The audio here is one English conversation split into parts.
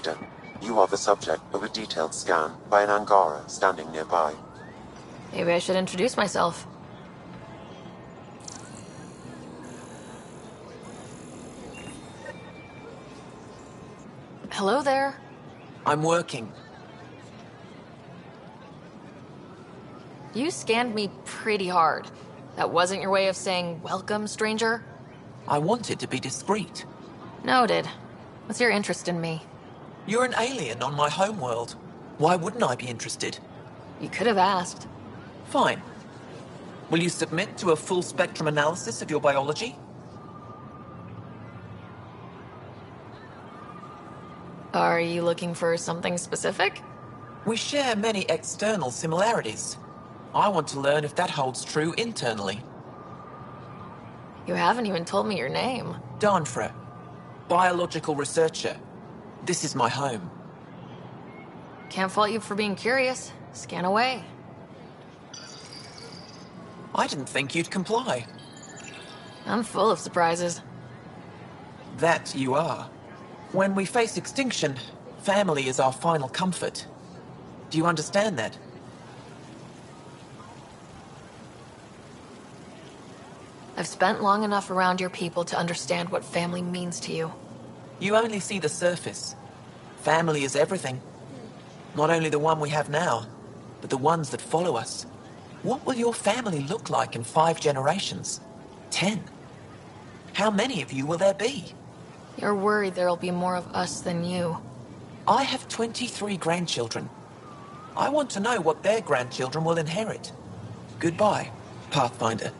Ryder, you are the subject of a detailed scan by an Angara standing nearby. Maybe I should introduce myself. Hello there. I'm working. You scanned me pretty hard. That wasn't your way of saying, welcome, stranger? I wanted to be discreet. Noted. What's your interest in me? You're an alien on my homeworld. Why wouldn't I be interested? You could have asked. Fine. Will you submit to a full spectrum analysis of your biology? Are you looking for something specific? We share many external similarities. I want to learn if that holds true internally. You haven't even told me your name. Danfra, biological researcher. This is my home. Can't fault you for being curious. Scan away. I didn't think you'd comply. I'm full of surprises. That you are. When we face extinction, family is our final comfort. Do you understand that? I've spent long enough around your people to understand what family means to you. You only see the surface. Family is everything. Not only the one we have now, but the ones that follow us. What will your family look like in 5 generations? 10? How many of you will there be? You're worried there'll be more of us than you. I have 23 grandchildren. I want to know what their grandchildren will inherit. Goodbye, Pathfinder.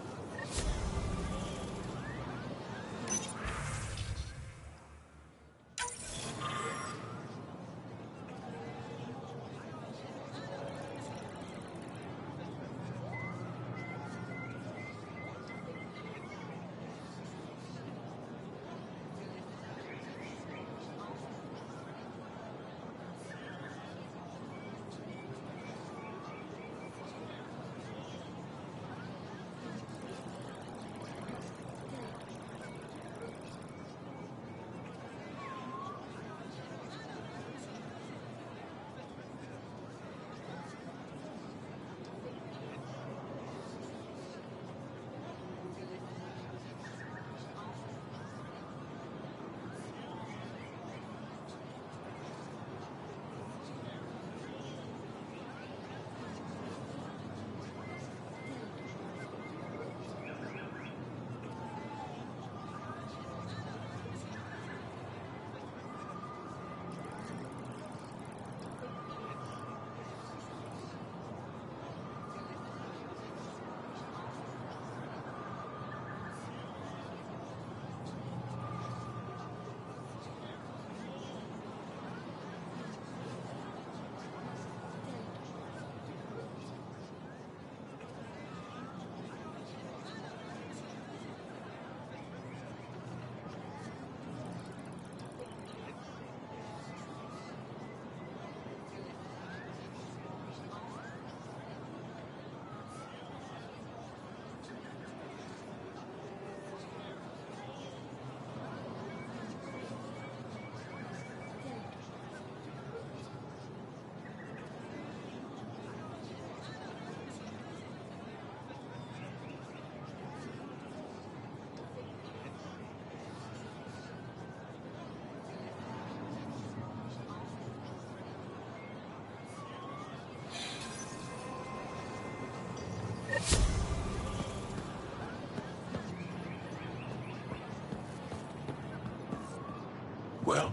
Well,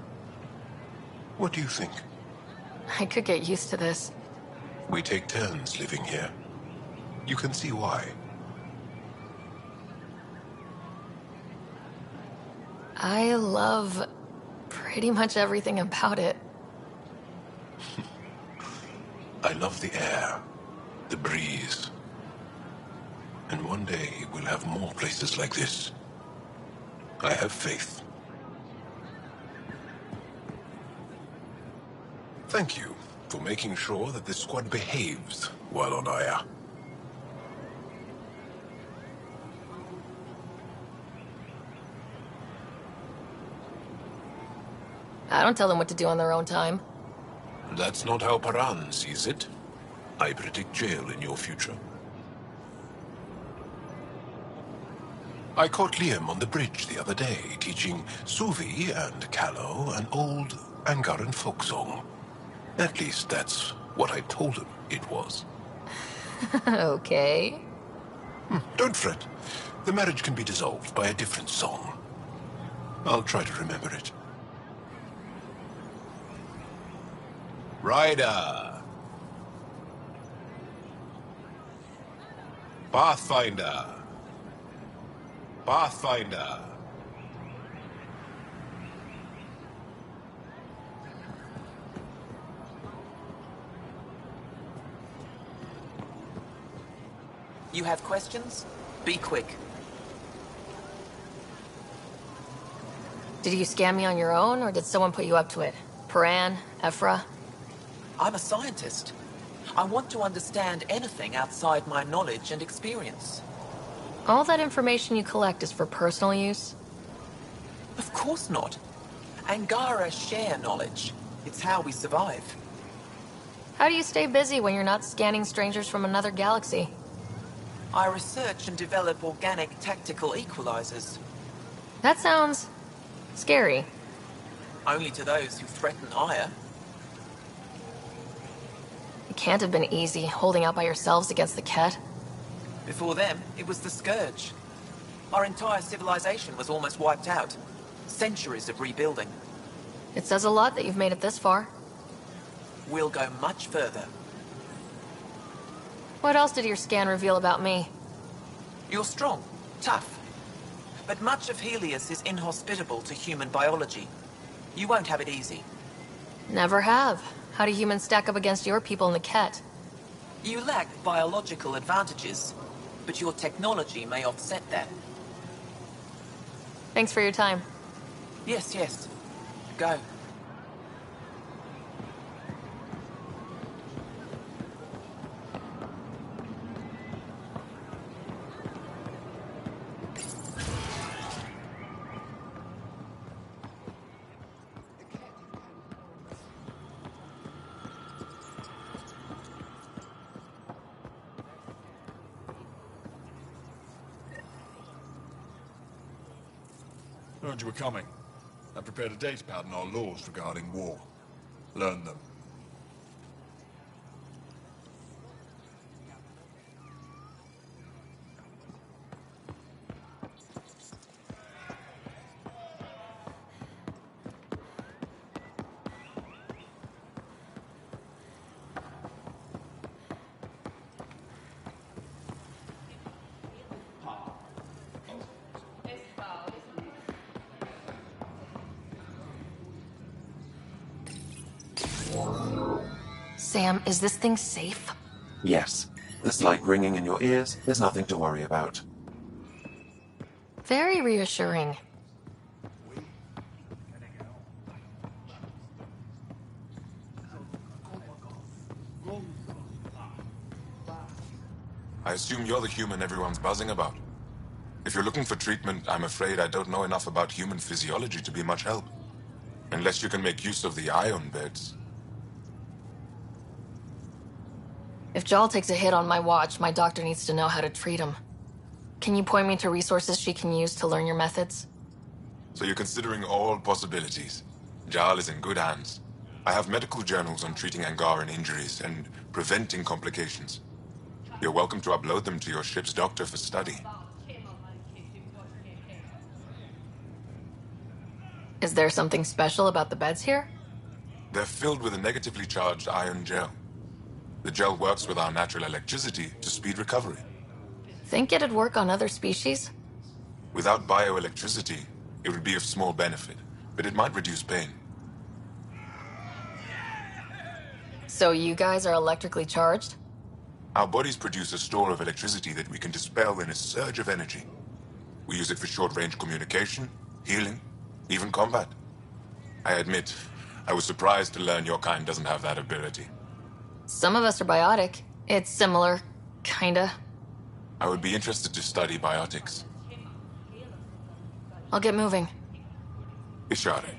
what do you think? I could get used to this. We take turns living here. You can see why. I love pretty much everything about it. I love the air, the breeze. And one day we'll have more places like this. I have faith. Thank you for making sure that this squad behaves while on Aya. I don't tell them what to do on their own time. That's not how Paran sees it. I predict jail in your future. I caught Liam on the bridge the other day, teaching Suvi and Callow an old Angaran folk song. At least that's what I told him it was. Okay. Don't fret. The marriage can be dissolved by a different song. I'll try to remember it. Ryder! Pathfinder! Pathfinder! You have questions? Be quick. Did you scam me on your own, or did someone put you up to it? Paran? Ephra? I'm a scientist. I want to understand anything outside my knowledge and experience. All that information you collect is for personal use? Of course not. Angara share knowledge. It's how we survive. How do you stay busy when you're not scanning strangers from another galaxy? I research and develop organic tactical equalizers. That sounds... scary. Only to those who threaten Aya. It can't have been easy, holding out by yourselves against the Ket. Before them, it was the Scourge. Our entire civilization was almost wiped out. Centuries of rebuilding. It says a lot that you've made it this far. We'll go much further. What else did your scan reveal about me? You're strong, tough. But much of Helios is inhospitable to human biology. You won't have it easy. Never have. How do humans stack up against your people in the Ket? You lack biological advantages, but your technology may offset that. Thanks for your time. Yes, yes. Go. Heard you were coming. I prepared a datapad on our laws regarding war. Learn them. Sam, is this thing safe? Yes. The slight ringing in your ears is nothing to worry about. Very reassuring. I assume you're the human everyone's buzzing about. If you're looking for treatment, I'm afraid I don't know enough about human physiology to be much help. Unless you can make use of the ion beds. If Jal takes a hit on my watch, my doctor needs to know how to treat him. Can you point me to resources she can use to learn your methods? So you're considering all possibilities. Jal is in good hands. I have medical journals on treating Angaran injuries and preventing complications. You're welcome to upload them to your ship's doctor for study. Is there something special about the beds here? They're filled with a negatively charged ion gel. The gel works with our natural electricity to speed recovery. Think it'd work on other species? Without bioelectricity, it would be of small benefit, but it might reduce pain. So you guys are electrically charged? Our bodies produce a store of electricity that we can dispel in a surge of energy. We use it for short-range communication, healing, even combat. I admit, I was surprised to learn your kind doesn't have that ability. Some of us are biotic. It's similar, kinda. I would be interested to study biotics. I'll get moving. Ishare.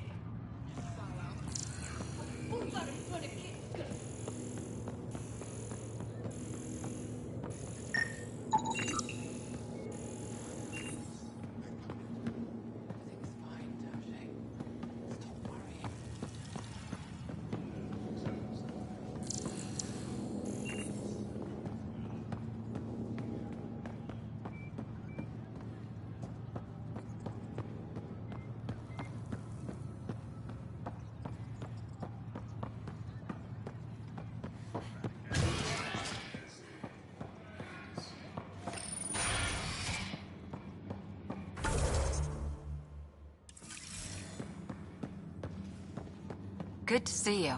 Good to see you.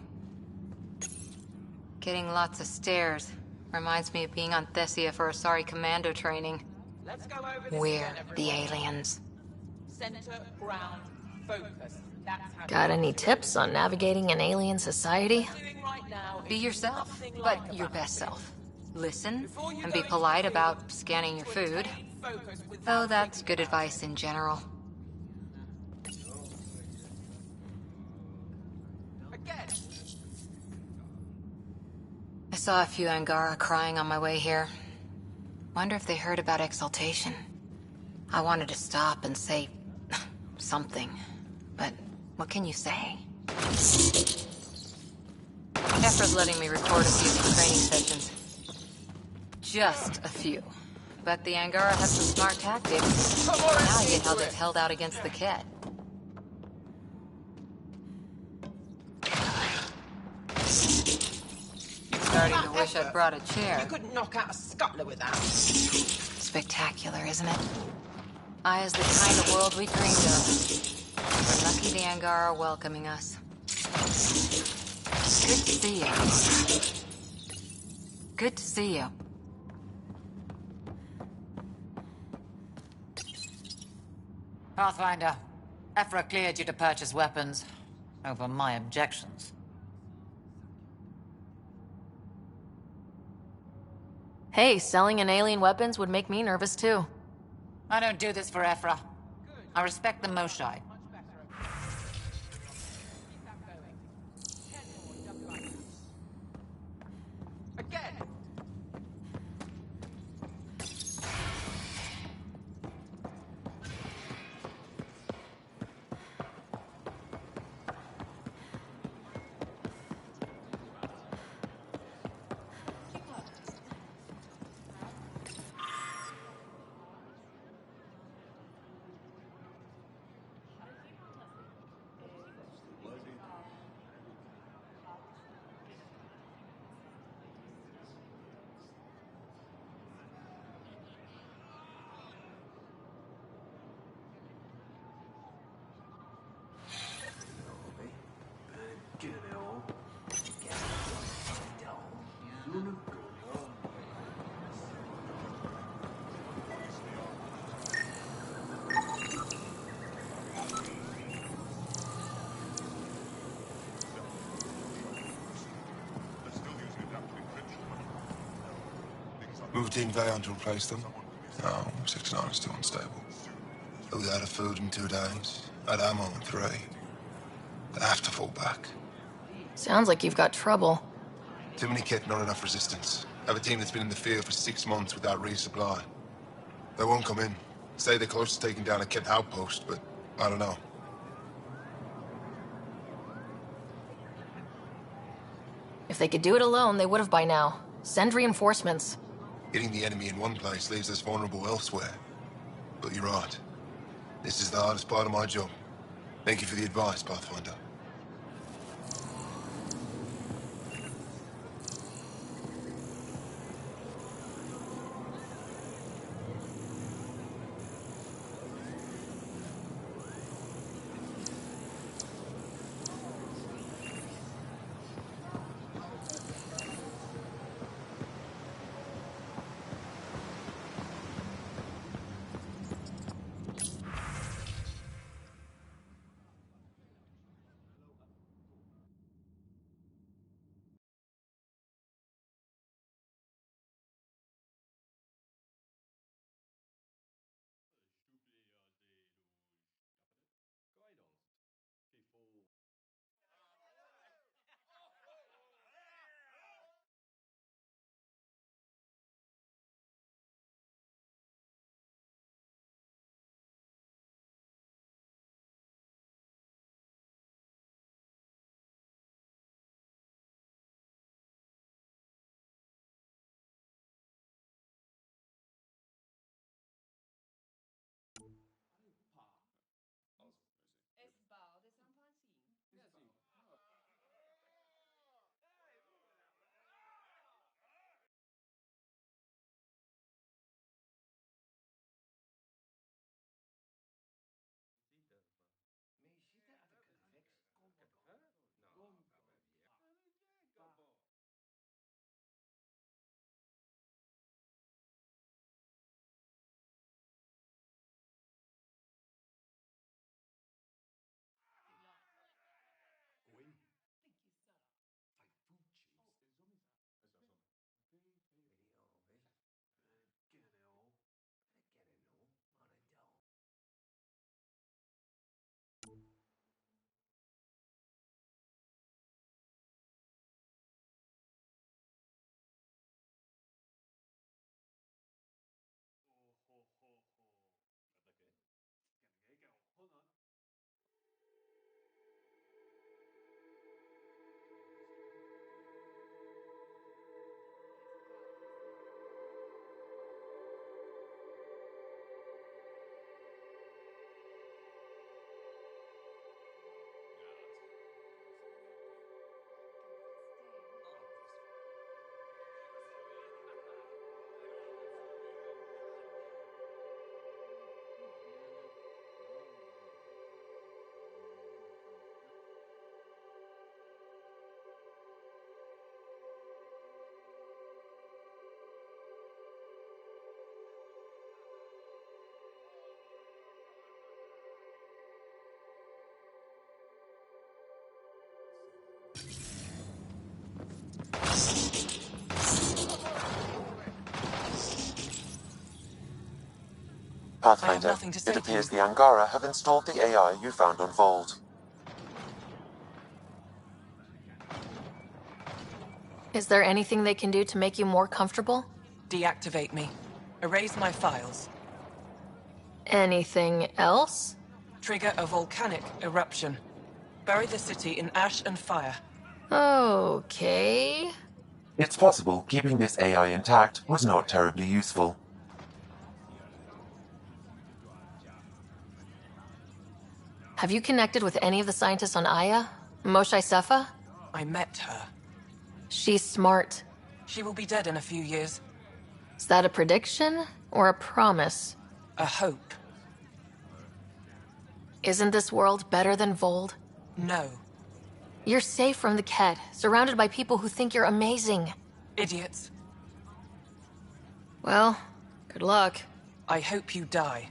Getting lots of stares. Reminds me of being on Thessia for Asari commando training. Let's go over this We're again, the everyone. aliens. Center, ground, focus. That's how Got any tips on navigating an alien society? doing right now. Be is yourself, nothing but like a your best battlefield. self. Listen, Before you and go be into polite the field, about scanning your food. maintain focus without Though that's thinking good about advice in general. it. Again. I saw a few Angara crying on my way here. Wonder if they heard about exaltation. I wanted to stop and say something, but what can you say? Ephra's letting me record a few of these training sessions. Just a few. But the Angara have some smart tactics. Now I get how they've held out against the Ket. Starting to wish I'd brought a chair. You couldn't knock out a scuttler with that. Spectacular, isn't it? I is the kind of world we dreamed of. We're lucky the Angara are welcoming us. Good to see you. Good to see you. Pathfinder, Ephra cleared you to purchase weapons. Over my objections. Hey, selling an alien weapons would make me nervous too. I don't do this for Ephra. I respect the Moshai. Again. Moved in Vayon to replace them? No, 6-9 is too unstable. We out of food in 2 days, had ammo in 3. They have to fall back. Sounds like you've got trouble. Too many kit, not enough resistance. Have a team that's been in the field for 6 months without resupply. They won't come in. Say they're close to taking down a kit outpost, but I don't know. If they could do it alone, they would have by now. Send reinforcements. Hitting the enemy in one place leaves us vulnerable elsewhere. But you're right. This is the hardest part of my job. Thank you for the advice, Pathfinder. Pathfinder, nothing to say it to appears you. the Angara have installed the AI you found on Vold. Is there anything they can do to make you more comfortable? Deactivate me. Erase my files. Anything else? Trigger a volcanic eruption. Bury the city in ash and fire. Okay. It's possible keeping this AI intact was not terribly useful. Have you connected with any of the scientists on Aya? Moshe Sefa? I met her. She's smart. She will be dead in a few years. Is that a prediction or a promise? A hope. Isn't this world better than Vold? No. You're safe from the Ket, surrounded by people who think you're amazing. Idiots. Well, good luck. I hope you die.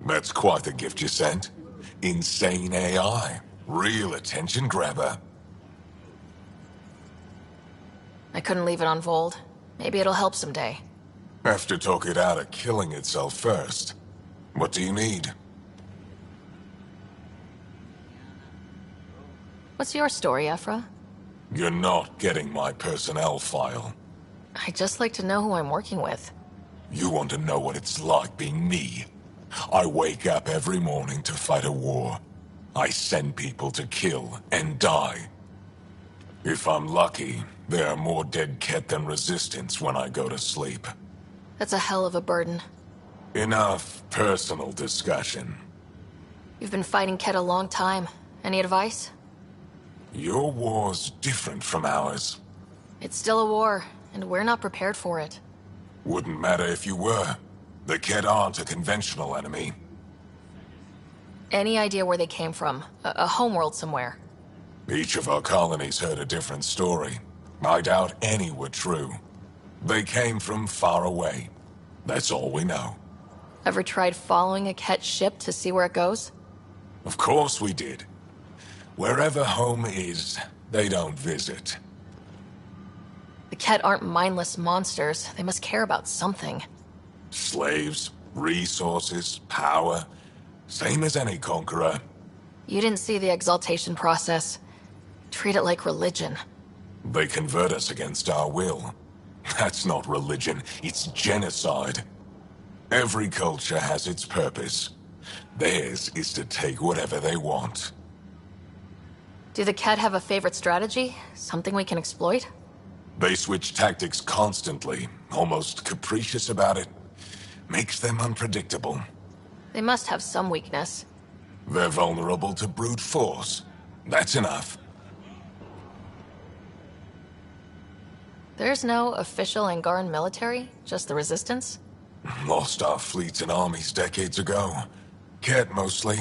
That's quite the gift you sent. Insane AI. Real attention grabber. I couldn't leave it on Vold. Maybe it'll help someday. Have to talk it out of killing itself first. What do you need? What's your story, Ephra? You're not getting my personnel file. I'd just like to know who I'm working with. You want to know what it's like being me? I wake up every morning to fight a war. I send people to kill and die. If I'm lucky, there are more dead Ket than resistance when I go to sleep. That's a hell of a burden. Enough personal discussion. You've been fighting Ket a long time. Any advice? Your war's different from ours. It's still a war, and we're not prepared for it. Wouldn't matter if you were. The Ket aren't a conventional enemy. Any idea where they came from? A homeworld somewhere? Each of our colonies heard a different story. I doubt any were true. They came from far away. That's all we know. Ever tried following a Ket ship to see where it goes? Of course we did. Wherever home is, they don't visit. The Ket aren't mindless monsters. They must care about something. Slaves, resources, power. Same as any conqueror. You didn't see the exaltation process. Treat it like religion. They convert us against our will. That's not religion, it's genocide. Every culture has its purpose. Theirs is to take whatever they want. Do the Ket have a favorite strategy? Something we can exploit? They switch tactics constantly, almost capricious about it. Makes them unpredictable. They must have some weakness. They're vulnerable to brute force. That's enough. There's no official Angaran military? Just the Resistance? Lost our fleets and armies decades ago. Ket mostly.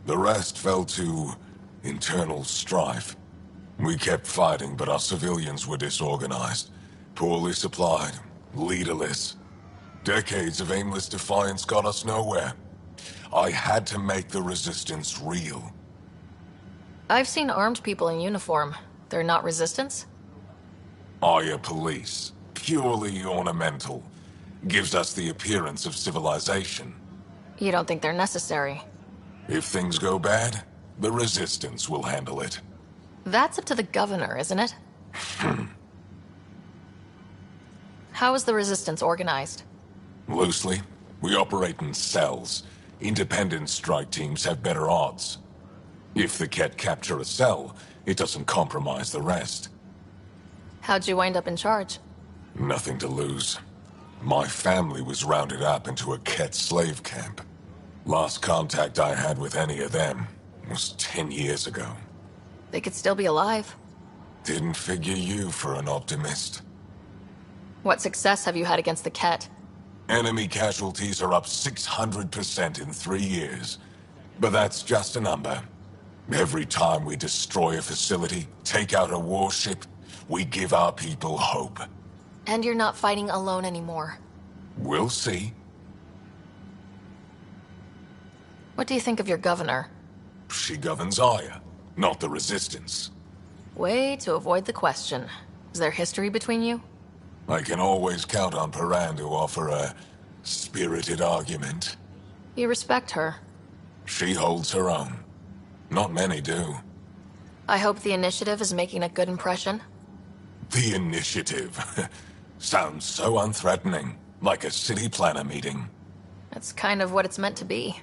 The rest fell to internal strife. We kept fighting, but our civilians were disorganized. Poorly supplied. Leaderless. Decades of aimless defiance got us nowhere. I had to make the Resistance real. I've seen armed people in uniform. They're not Resistance? Aya police. Purely ornamental. Gives us the appearance of civilization. You don't think they're necessary? If things go bad, the Resistance will handle it. That's up to the governor, isn't it? How is the Resistance organized? Loosely, we operate in cells. Independent strike teams have better odds. If the Ket capture a cell, it doesn't compromise the rest. How'd you wind up in charge? Nothing to lose. My family was rounded up into a Ket slave camp. Last contact I had with any of them was 10 years ago. They could still be alive. Didn't figure you for an optimist. What success have you had against the Ket? Enemy casualties are up 600% in 3 years. But that's just a number. Every time we destroy a facility, take out a warship, we give our people hope. And you're not fighting alone anymore. We'll see. What do you think of your governor? She governs Aya. not the Resistance. Way to avoid the question. Is there history between you? I can always count on Paran to offer a spirited argument. You respect her. She holds her own. Not many do. I hope the initiative is making a good impression. The initiative. Sounds so unthreatening, like a city planner meeting. That's kind of what it's meant to be.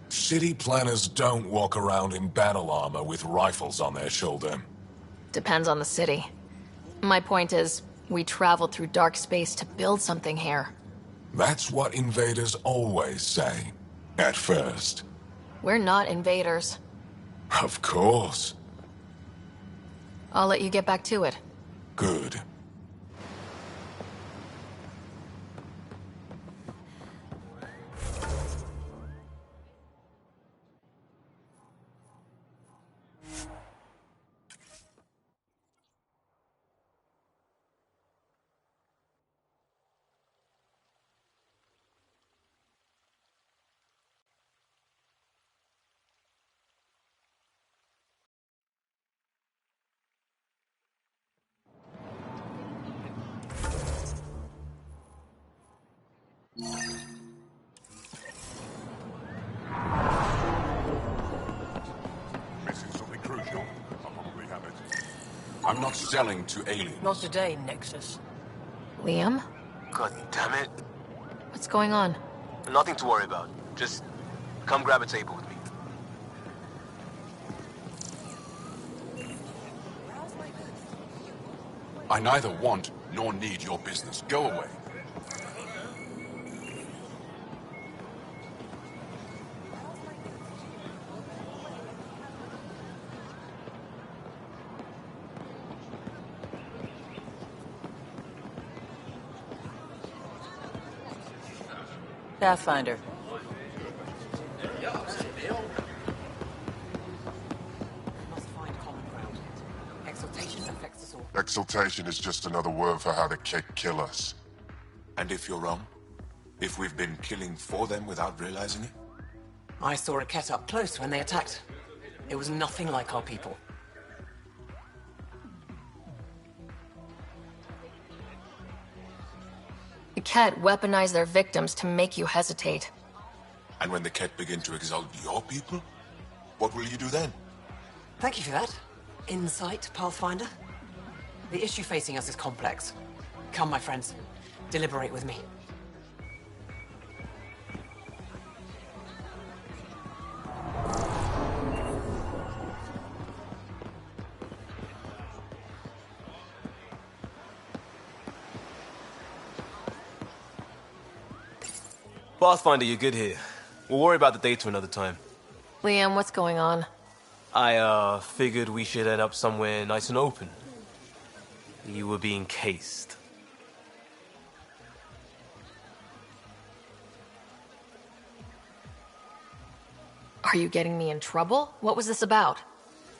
City planners don't walk around in battle armor with rifles on their shoulder. Depends on the city. My point is, we traveled through dark space to build something here. That's what invaders always say. At first. We're not invaders. Of course. I'll let you get back to it. Good. Missing something crucial? I'll probably have it. I'm not selling to aliens. Not today, Nexus. Liam? God damn it. What's going on? Nothing to worry about. Just come grab a table with me. I neither want nor need your business. Go away. Pathfinder. Must find common ground. Exaltation affects us all. Exaltation is just another word for how the Kett kill us. And if you're wrong? If we've been killing for them without realizing it? I saw a Kett up close when they attacked. It was nothing like our people. The Kett weaponize their victims to make you hesitate. And when the Kett begin to exalt your people? What will you do then? Thank you for that. Insight, Pathfinder. The issue facing us is complex. Come, my friends. Deliberate with me. Pathfinder, you're good here. We'll worry about the data another time. Liam, what's going on? I, figured we should end up somewhere nice and open. You were being cased. Are you getting me in trouble? What was this about?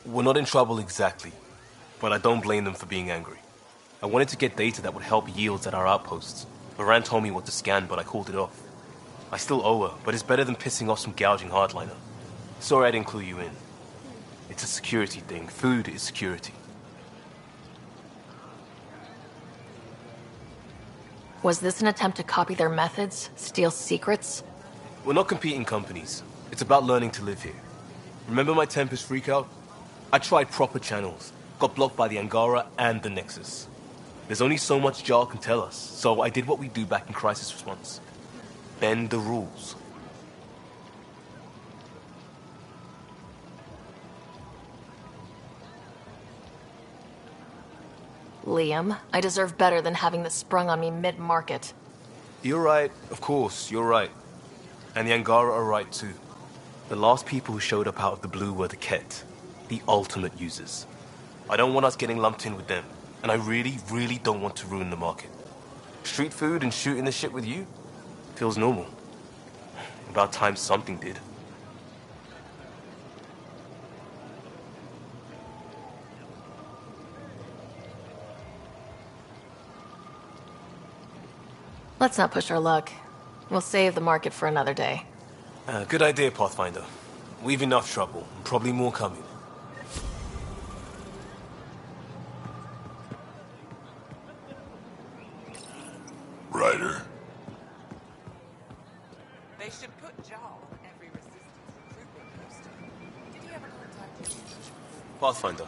We're not in trouble exactly, but I don't blame them for being angry. I wanted to get data that would help yields at our outposts. Moran told me what to scan, but I called it off. I still owe her, but it's better than pissing off some gouging hardliner. Sorry I didn't clue you in. It's a security thing. Food is security. Was this an attempt to copy their methods? Steal secrets? We're not competing companies. It's about learning to live here. Remember my Tempest freakout? I tried proper channels. Got blocked by the Angara and the Nexus. There's only so much Jarl can tell us, so I did what we do back in crisis response. Bend the rules. Liam, I deserve better than having this sprung on me mid-market. You're right, of course, you're right. And the Angara are right too. The last people who showed up out of the blue were the Kett, the ultimate users. I don't want us getting lumped in with them, and I really, really don't want to ruin the market. Street food and shooting the shit with you feels normal. About time something did. Let's not push our luck. We'll save the market for another day. Good idea, Pathfinder. We've enough trouble, and probably more coming. should put Jarl on every resistance recruitment poster. Did you ever contact him? Pathfinder.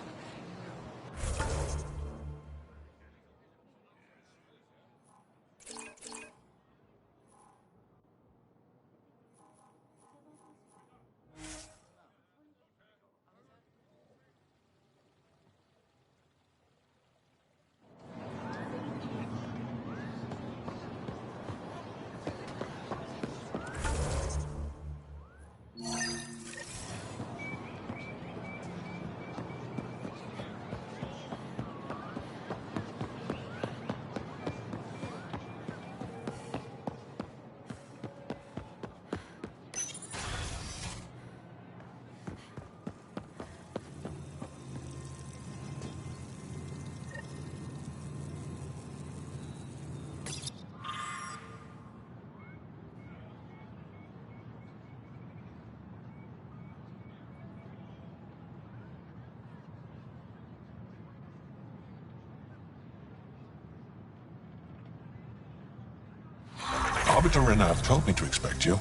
Arbiter Renav told me to expect you.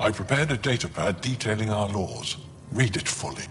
I prepared a datapad detailing our laws. Read it fully.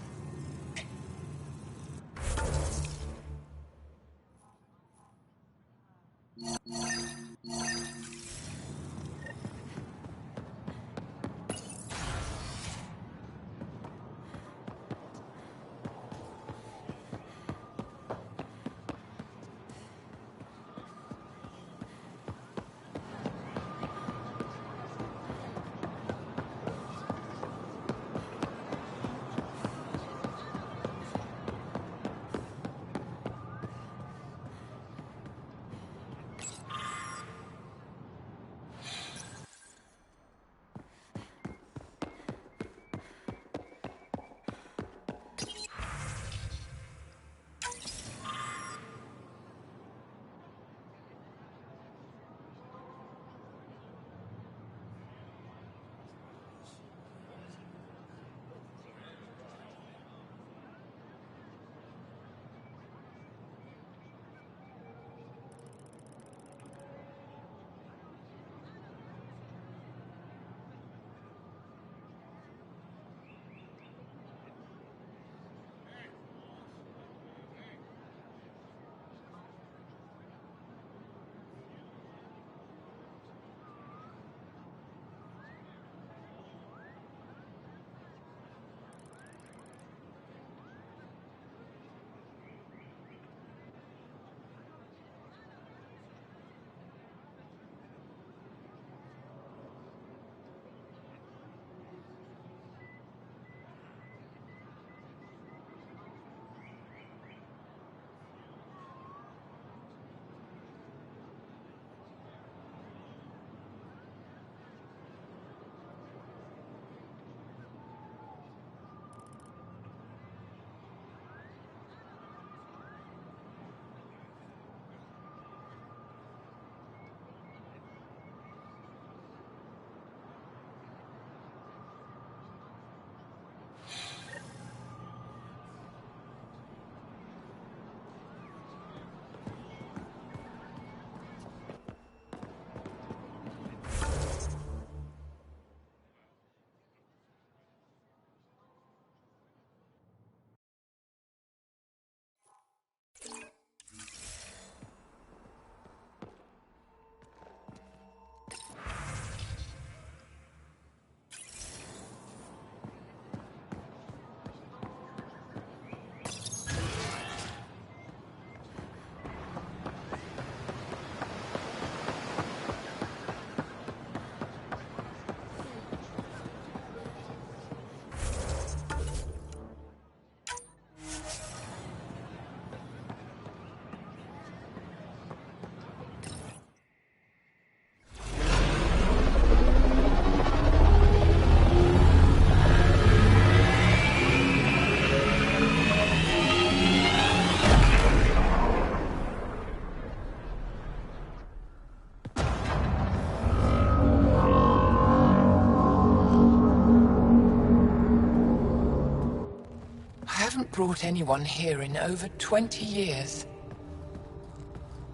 Brought anyone here in over 20 years.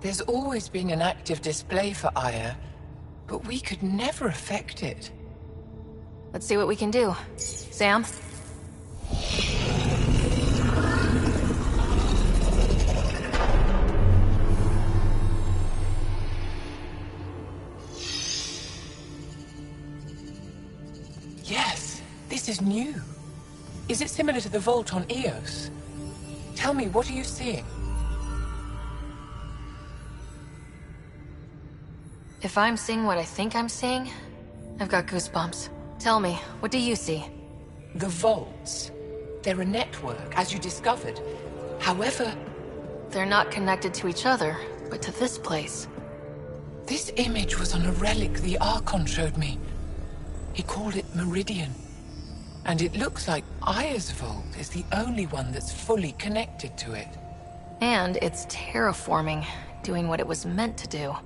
There's always been an active display for Aya, but we could never affect it. Let's see what we can do. Sam? Yes, this is new. Is it similar to the vault on Eos? Tell me, what are you seeing? If I'm seeing what I think I'm seeing, I've got goosebumps. Tell me, what do you see? The vaults. They're a network, as you discovered. However, they're not connected to each other, but to this place. This image was on a relic the Archon showed me. He called it Meridian. And it looks like Aya's vault is the only one that's fully connected to it. And it's terraforming, doing what it was meant to do.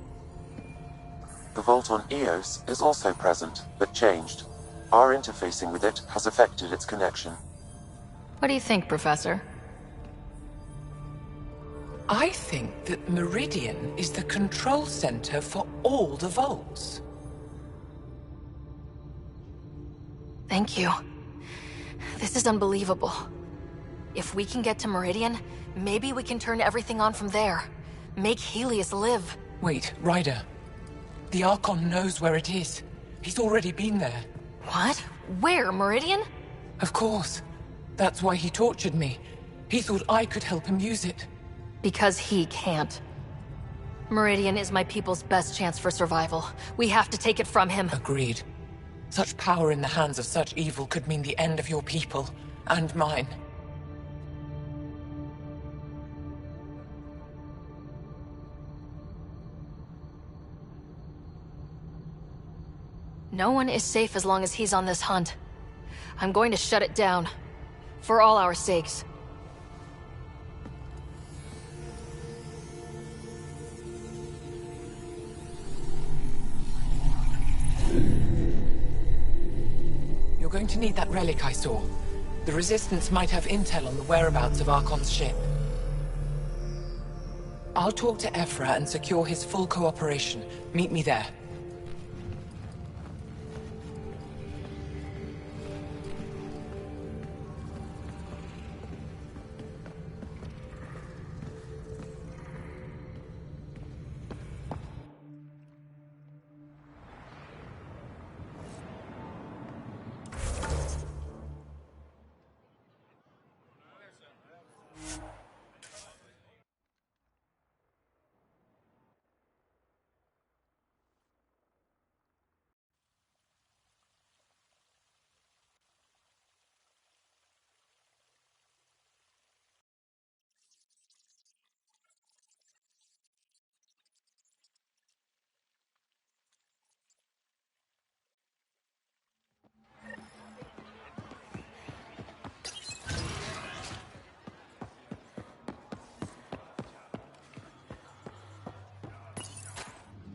The vault on Eos is also present, but changed. Our interfacing with it has affected its connection. What do you think, Professor? I think that Meridian is the control center for all the vaults. Thank you. This is unbelievable. If we can get to Meridian, maybe we can turn everything on from there. Make Helios live. Wait, Ryder. The Archon knows where it is. He's already been there. What? Where? Meridian? Of course. That's why he tortured me. He thought I could help him use it. Because he can't. Meridian is my people's best chance for survival. We have to take it from him. Agreed. Such power in the hands of such evil could mean the end of your people, and mine. No one is safe as long as he's on this hunt. I'm going to shut it down. For all our sakes. You're going to need that relic I saw. The Resistance might have intel on the whereabouts of Archon's ship. I'll talk to Ephra and secure his full cooperation. Meet me there.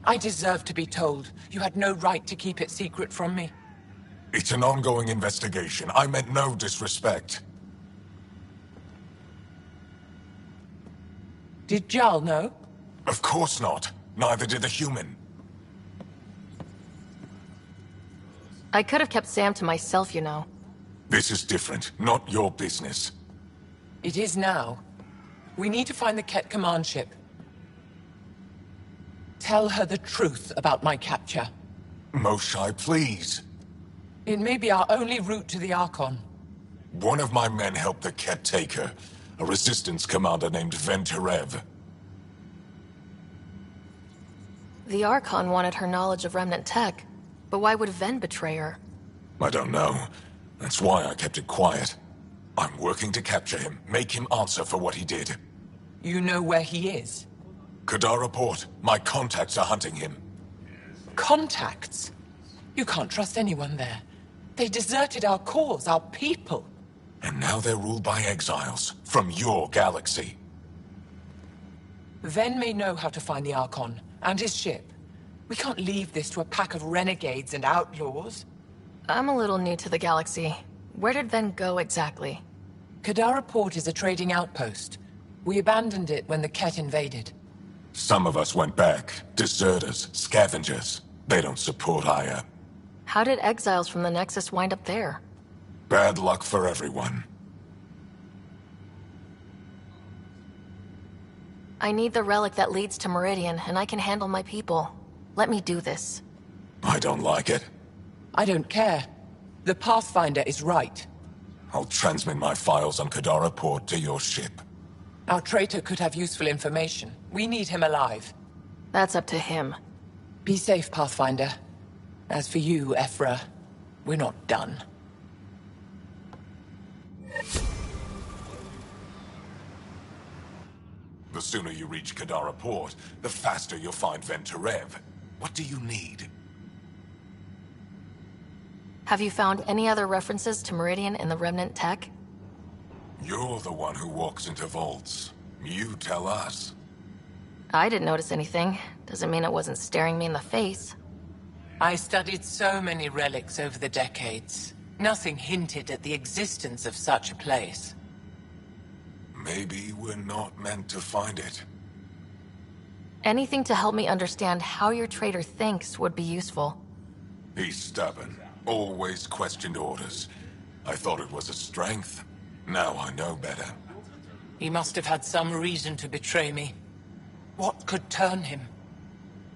I deserve to be told. You had no right to keep it secret from me. It's an ongoing investigation. I meant no disrespect. Did Jarl know? Of course not. Neither did the human. I could have kept Sam to myself, you know. This is different. Not your business. It is now. We need to find the Ket command ship. Tell her the truth about my capture. Moshai, please. It may be our only route to the Archon. One of my men helped the Ket take her. A resistance commander named Venturev. The Archon wanted her knowledge of remnant tech. But why would Ven betray her? I don't know. That's why I kept it quiet. I'm working to capture him, make him answer for what he did. You know where he is? Kadar Port. My contacts are hunting him. Contacts? You can't trust anyone there. They deserted our cause, our people. And now they're ruled by exiles from your galaxy. Ven may know how to find the Archon and his ship. We can't leave this to a pack of renegades and outlaws. I'm a little new to the galaxy. Where did Ven go exactly? Kadar Port is a trading outpost. We abandoned it when the Ket invaded. Some of us went back. Deserters, scavengers. They don't support Aya. How did exiles from the Nexus wind up there? Bad luck for everyone. I need the relic that leads to Meridian, and I can handle my people. Let me do this. I don't like it. I don't care. The Pathfinder is right. I'll transmit my files on Kadara Port to your ship. Our traitor could have useful information. We need him alive. That's up to him. Be safe, Pathfinder. As for you, Ephra, we're not done. The sooner you reach Kadara Port, the faster you'll find Venturev. What do you need? Have you found any other references to Meridian in the Remnant tech? You're the one who walks into vaults. You tell us. I didn't notice anything. Doesn't mean it wasn't staring me in the face. I studied so many relics over the decades. Nothing hinted at the existence of such a place. Maybe we're not meant to find it. Anything to help me understand how your traitor thinks would be useful. He's stubborn. Always questioned orders. I thought it was a strength. Now I know better. He must have had some reason to betray me. What could turn him?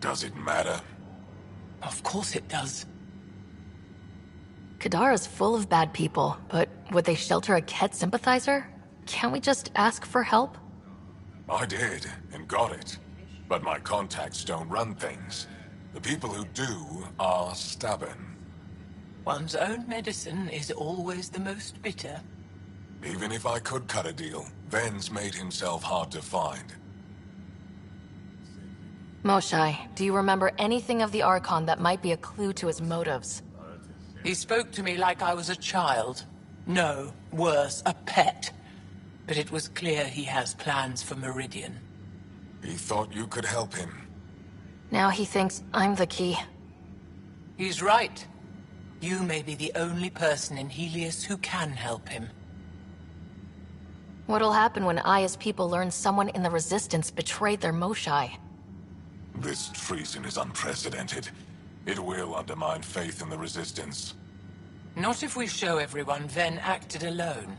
Does it matter? Of course it does. Kadara's full of bad people, but would they shelter a Ket sympathizer? Can't we just ask for help? I did, and got it. But my contacts don't run things. The people who do are stubborn. One's own medicine is always the most bitter. Even if I could cut a deal, Ven's made himself hard to find. Moshai, do you remember anything of the Archon that might be a clue to his motives? He spoke to me like I was a child. No, worse, a pet. But it was clear he has plans for Meridian. He thought you could help him. Now he thinks I'm the key. He's right. You may be the only person in Helios who can help him. What'll happen when Aya's people learn someone in the Resistance betrayed their Moshai? This treason is unprecedented. It will undermine faith in the Resistance. Not if we show everyone Ven acted alone.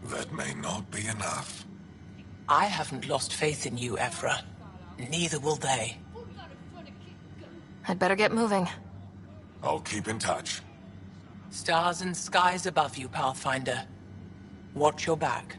That may not be enough. I haven't lost faith in you, Ephra. Neither will they. I'd better get moving. I'll keep in touch. Stars and skies above you, Pathfinder. Watch your back.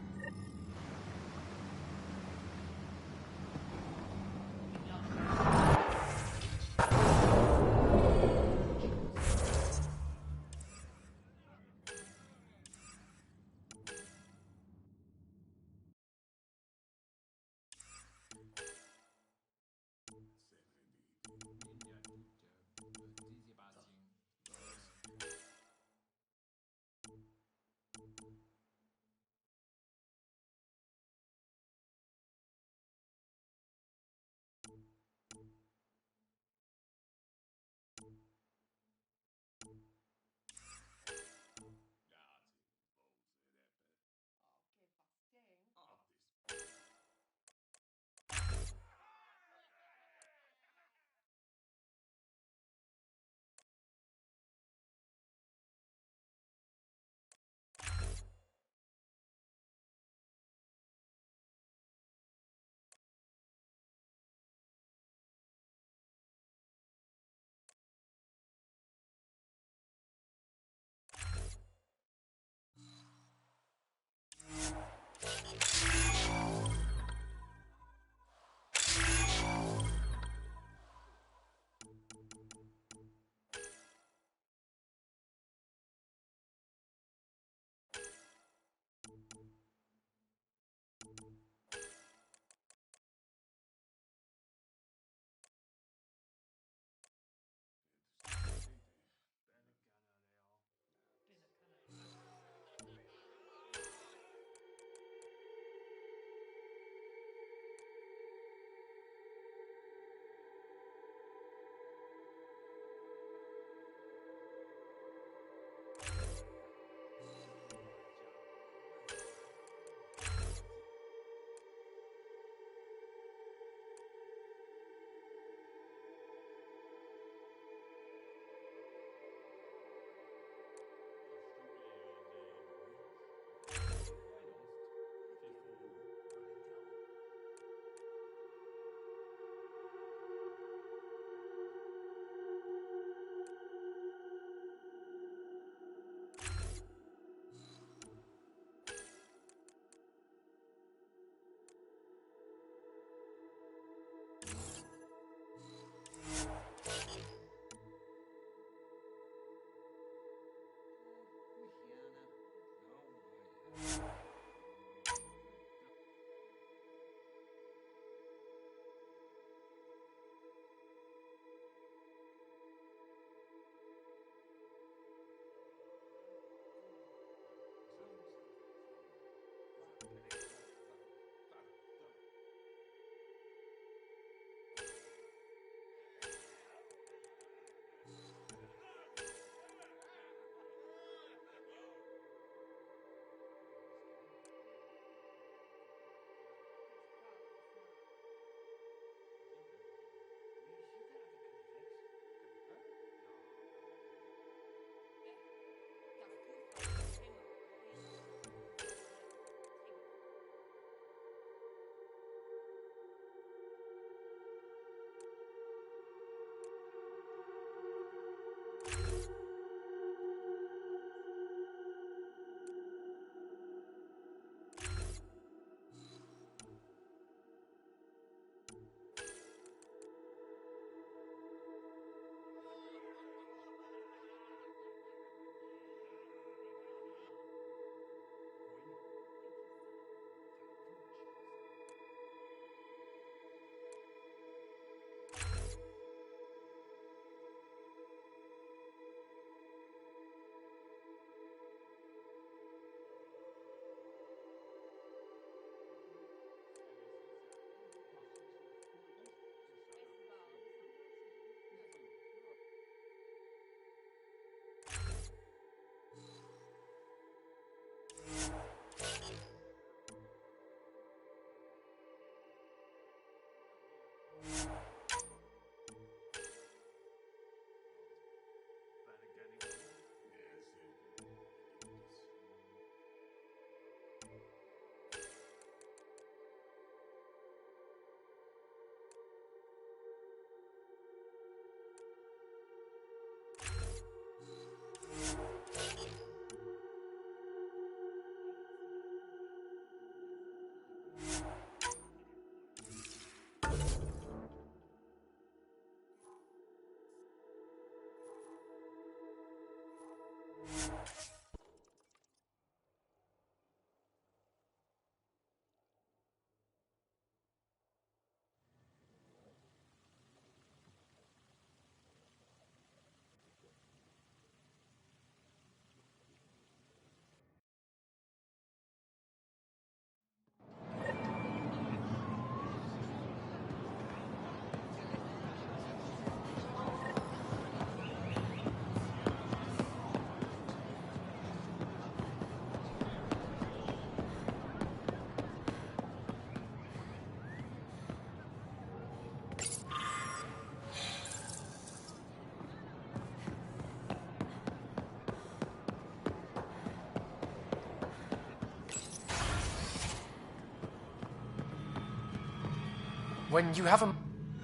When you have a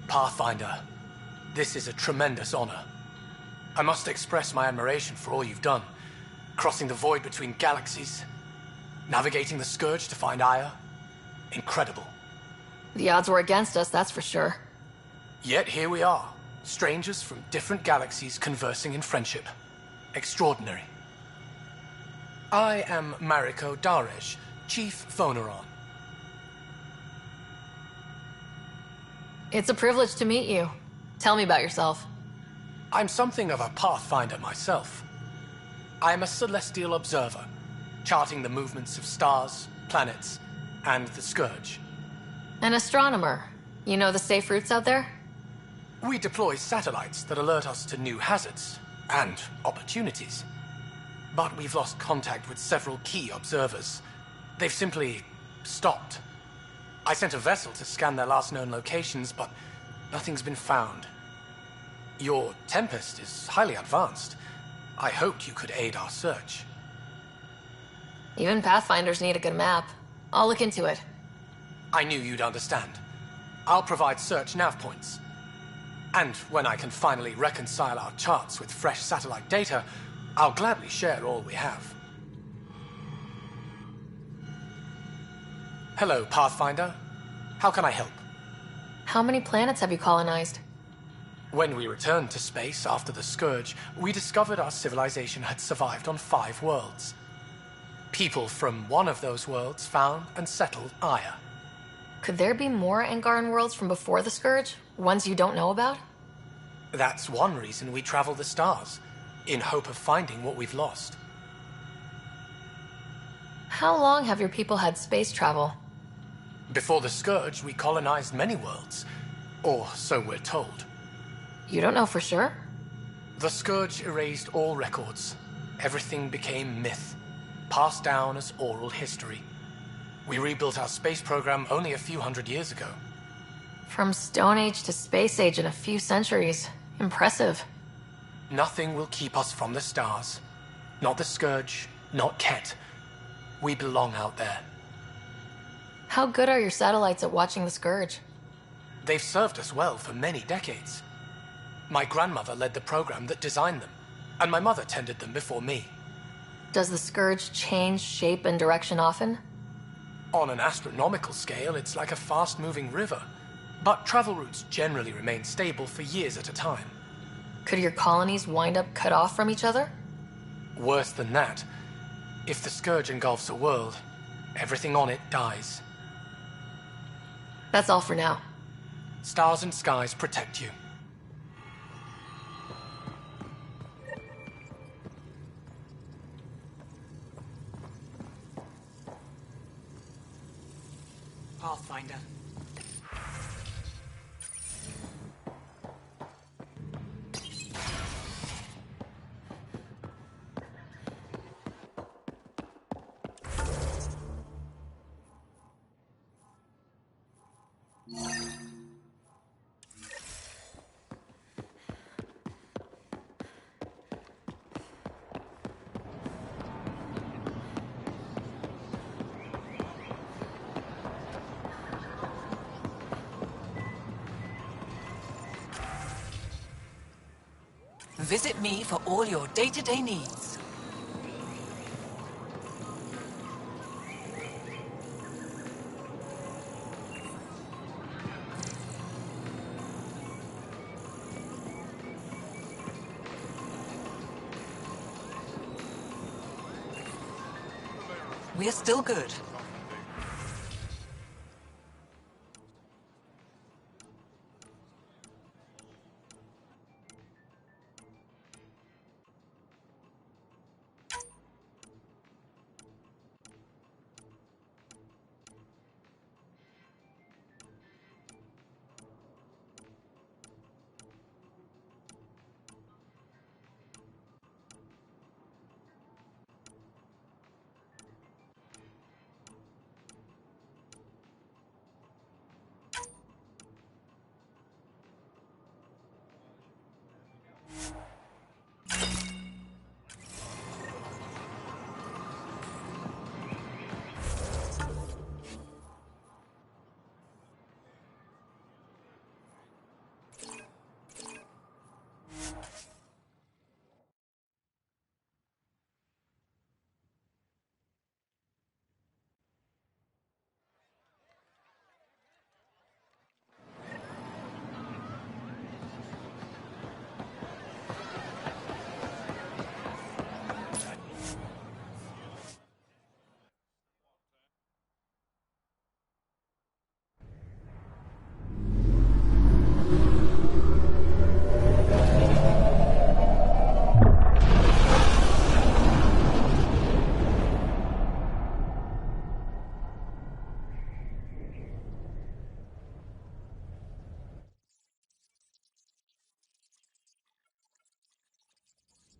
Pathfinder, this is a tremendous honor. I must express my admiration for all you've done. Crossing the void between galaxies, navigating the Scourge to find Aya. Incredible. The odds were against us, that's for sure. Yet here we are, strangers from different galaxies conversing in friendship. Extraordinary. I am Mariko Darej, Chief Phoneron. It's a privilege to meet you. Tell me about yourself. I'm something of a pathfinder myself. I am a celestial observer, charting the movements of stars, planets, and the Scourge. An astronomer. You know the safe routes out there? We deploy satellites that alert us to new hazards and opportunities. But we've lost contact with several key observers. They've simply stopped. I sent a vessel to scan their last known locations, but nothing's been found. Your Tempest is highly advanced. I hoped you could aid our search. Even Pathfinders need a good map. I'll look into it. I knew you'd understand. I'll provide search nav points. And when I can finally reconcile our charts with fresh satellite data, I'll gladly share all we have. Hello, Pathfinder. How can I help? How many planets have you colonized? When we returned to space after the Scourge, we discovered our civilization had survived on 5 worlds. People from one of those worlds found and settled Aya. Could there be more Angaran worlds from before the Scourge? Ones you don't know about? That's one reason we travel the stars, in hope of finding what we've lost. How long have your people had space travel? Before the Scourge, we colonized many worlds. Or so we're told. You don't know for sure? The Scourge erased all records. Everything became myth, passed down as oral history. We rebuilt our space program only a few hundred years ago. From Stone Age to Space Age in a few centuries. Impressive. Nothing will keep us from the stars. Not the Scourge, not Ket. We belong out there. How good are your satellites at watching the Scourge? They've served us well for many decades. My grandmother led the program that designed them, and my mother tended them before me. Does the Scourge change shape and direction often? On an astronomical scale, it's like a fast-moving river. But travel routes generally remain stable for years at a time. Could your colonies wind up cut off from each other? Worse than that. If the Scourge engulfs a world, everything on it dies. That's all for now. Stars and skies protect you. Pathfinder. Visit me for all your day-to-day needs. We're still good.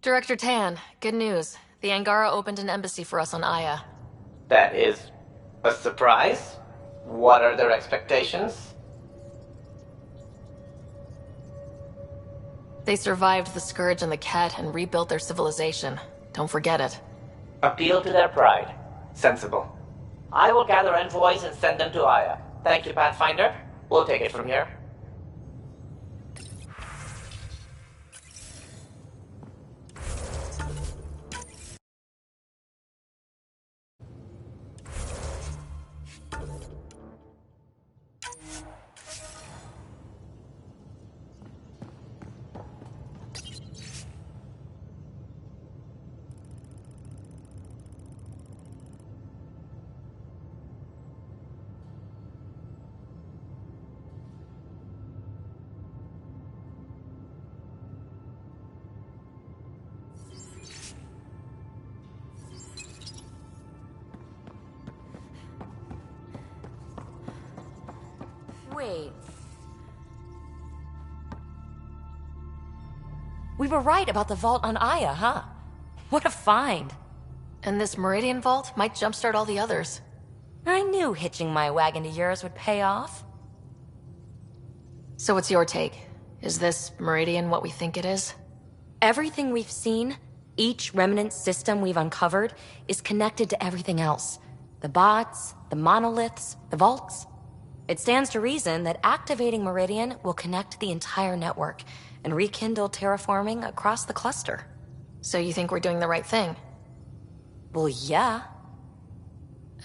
Director Tan, good news. The Angara opened an embassy for us on Aya. That is a surprise? What are their expectations? They survived the Scourge and the Ket and rebuilt their civilization. Don't forget it. Appeal to their pride. Sensible. I will gather envoys and send them to Aya. Thank you, Pathfinder. We'll take it from here. Wait. We were right about the vault on Aya, huh? What a find. And this Meridian vault might jumpstart all the others. I knew hitching my wagon to yours would pay off. So what's your take? Is this Meridian what we think it is? Everything we've seen, each remnant system we've uncovered, is connected to everything else. The bots, the monoliths, the vaults. It stands to reason that activating Meridian will connect the entire network and rekindle terraforming across the cluster. So you think we're doing the right thing? Well, yeah.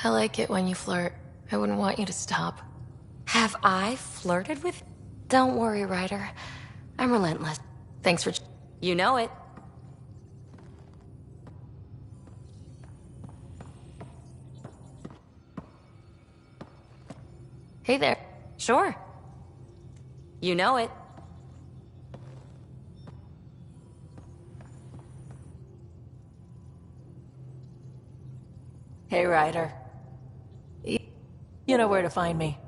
I like it when you flirt. I wouldn't want you to stop. Have I flirted with... Don't worry, Ryder. I'm relentless. Thanks for... You know it. Hey there. Sure. You know it. Hey, Ryder. You know where to find me.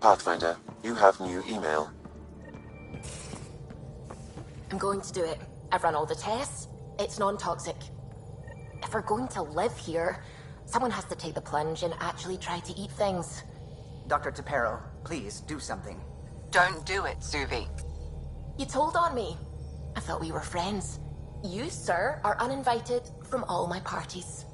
Pathfinder, you have new email. I'm going to do it. I've run all the tests. It's non-toxic. If we're going to live here, someone has to take the plunge and actually try to eat things. Dr. Tapero, please do something. Don't do it, Suvi. You told on me. I thought we were friends. You, sir, are uninvited from all my parties.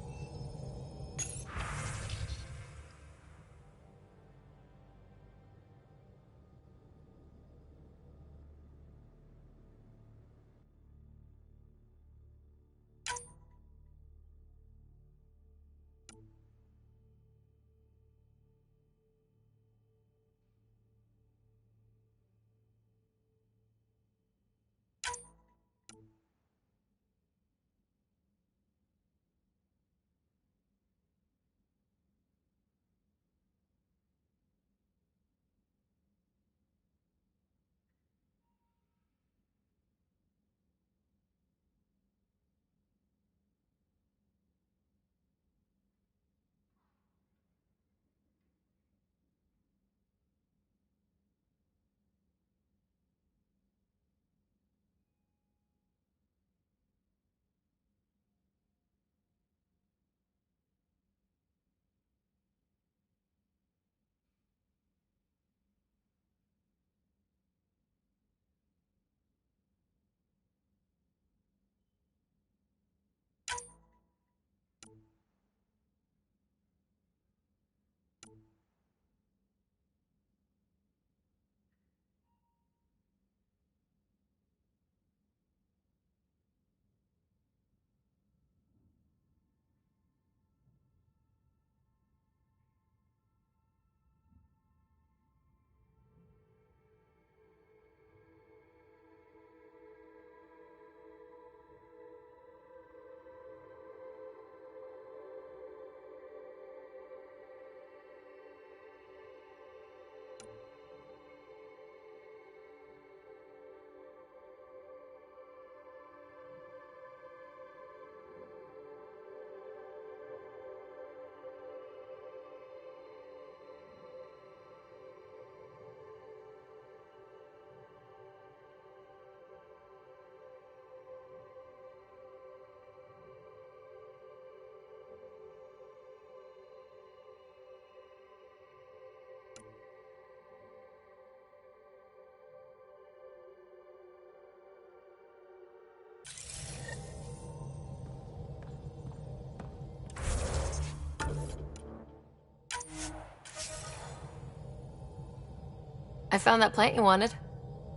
I found that plant you wanted.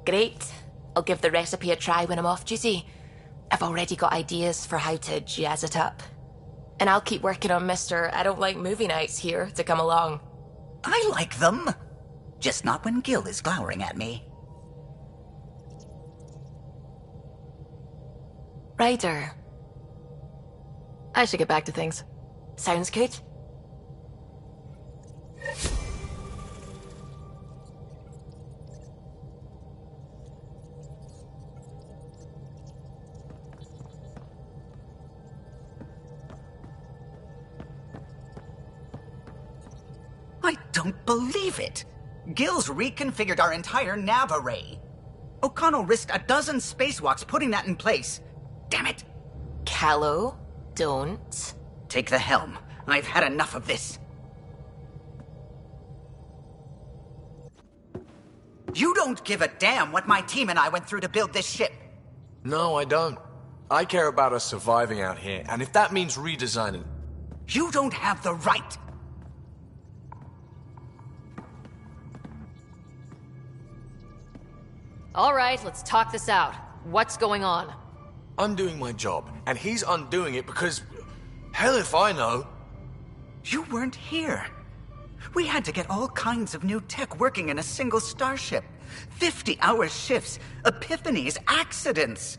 Great. I'll give the recipe a try when I'm off duty. I've already got ideas for how to jazz it up. And I'll keep working on Mr. I don't like movie nights here to come along. I like them. Just not when Gil is glowering at me. Ryder. I should get back to things. Sounds good. I don't believe it. Gil's reconfigured our entire nav array. O'Connell risked a dozen spacewalks putting that in place. Damn it. Callow, don't. Take the helm. I've had enough of this. You don't give a damn what my team and I went through to build this ship. No, I don't. I care about us surviving out here, and if that means redesigning... You don't have the right. All right, let's talk this out. What's going on? I'm doing my job, and he's undoing it because... Hell if I know. You weren't here. We had to get all kinds of new tech working in a single starship. 50-hour shifts, epiphanies, accidents.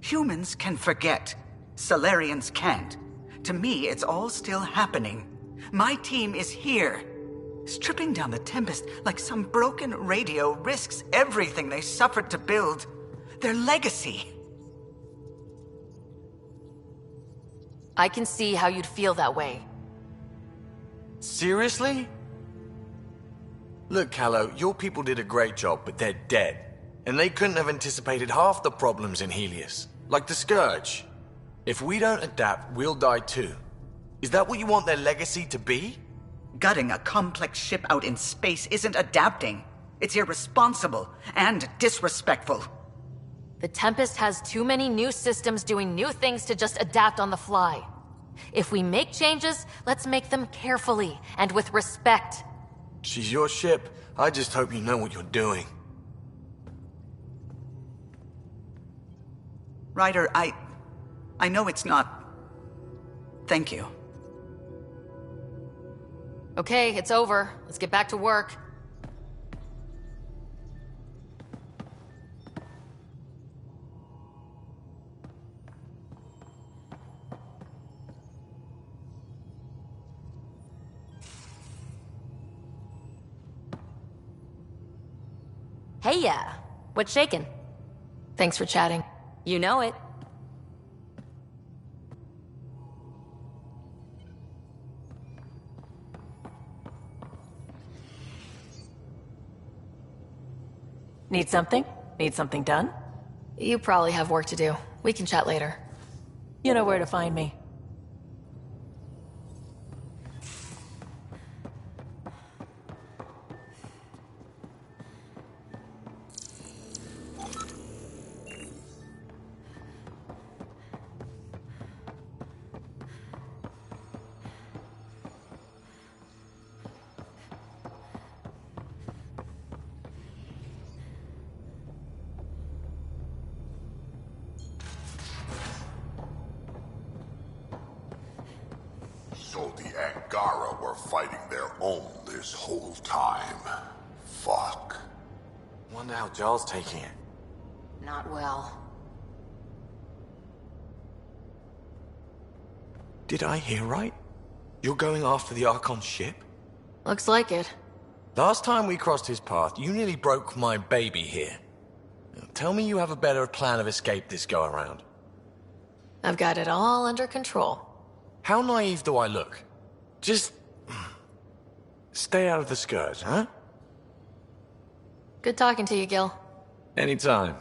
Humans can forget. Solarians can't. To me, it's all still happening. My team is here. Stripping down the Tempest like some broken radio risks everything they suffered to build. Their legacy. I can see how you'd feel that way. Seriously? Look, Callow, your people did a great job, but they're dead. And they couldn't have anticipated half the problems in Helios. Like the Scourge. If we don't adapt, we'll die too. Is that what you want their legacy to be? Gutting a complex ship out in space isn't adapting. It's irresponsible and disrespectful. The Tempest has too many new systems doing new things to just adapt on the fly. If we make changes, let's make them carefully and with respect. She's your ship. I just hope you know what you're doing. Ryder, I know it's not... Thank you. Okay, it's over. Let's get back to work. Hey, yeah. What's shaking? Thanks for chatting. You know it. Need something? Need something done? You probably have work to do. We can chat later. You know where to find me. So the Angara were fighting their own this whole time. Fuck. Wonder how Jarl's taking it. Not well. Did I hear right? You're going after the Archon ship? Looks like it. Last time we crossed his path, you nearly broke my baby here. Now, tell me you have a better plan of escape this go around. I've got it all under control. How naive do I look? Just... stay out of the Scourge, huh? Good talking to you, Gil. Anytime.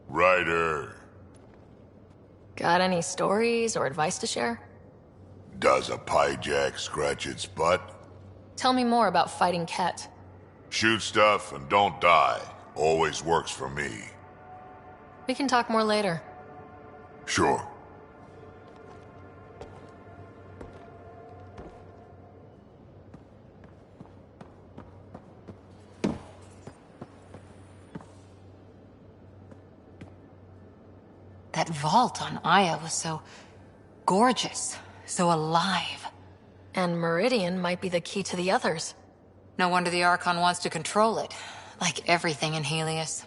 Ryder. Got any stories or advice to share? Does a pyjak scratch its butt? Tell me more about fighting Ket. Shoot stuff and don't die. Always works for me. We can talk more later. Sure. That vault on Aya was so gorgeous, so alive. And Meridian might be the key to the others. No wonder the Archon wants to control it, like everything in Helios.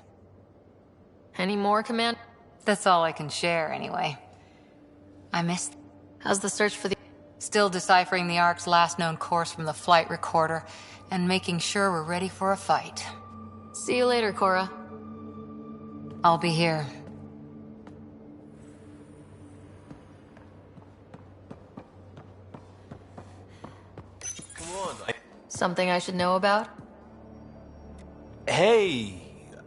Any more, Command? That's all I can share, anyway. I missed... How's the search for the... Still deciphering the Ark's last known course from the flight recorder, and making sure we're ready for a fight. See you later, Cora. I'll be here. Come on. Something I should know about? Hey,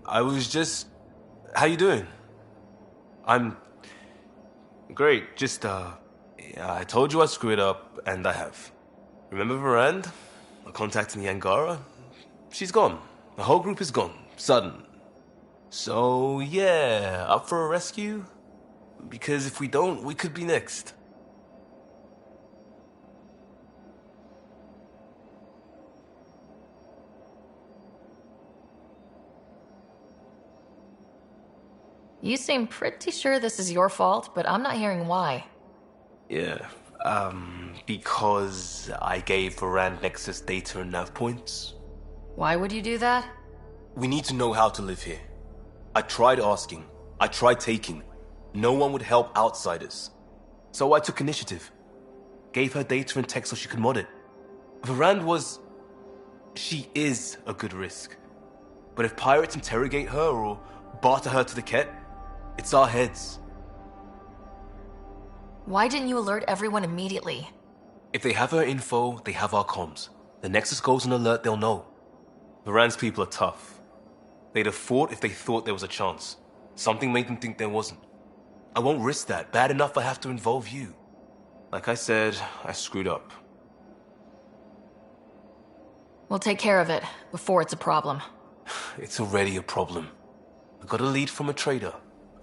I was just... How you doing? I'm... Great, just, yeah, I told you I'd screw it up, and I have. Remember Varand? A contact in the Angara? She's gone. The whole group is gone. Sudden. So, yeah, up for a rescue? Because if we don't, we could be next. You seem pretty sure this is your fault, but I'm not hearing why. Yeah, because I gave Varand Nexus data and nav points. Why would you do that? We need to know how to live here. I tried asking. I tried taking. No one would help outsiders. So I took initiative. Gave her data and tech so she could mod it. Varand was... She is a good risk. But if pirates interrogate her or barter her to the Ket, It's our heads. Why didn't you alert everyone immediately? If they have our info, they have our comms. The Nexus goes on alert, they'll know. Varan's people are tough. They'd have fought if they thought there was a chance. Something made them think there wasn't. I won't risk that. Bad enough I have to involve you. Like I said, I screwed up. We'll take care of it before it's a problem. It's already a problem. I got a lead from a trader.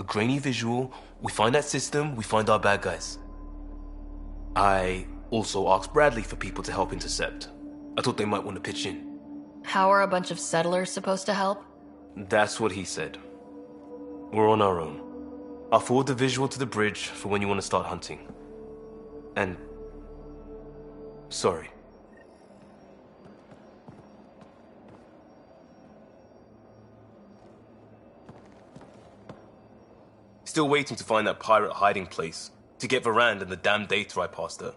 A grainy visual. We find that system, we find our bad guys. I also asked Bradley for people to help intercept. I thought they might want to pitch in. How are a bunch of settlers supposed to help? That's what he said. We're on our own. I'll forward the visual to the bridge for when you want to start hunting. And... sorry. Still waiting to find that pirate hiding place. To get Varan and the damn data I passed her.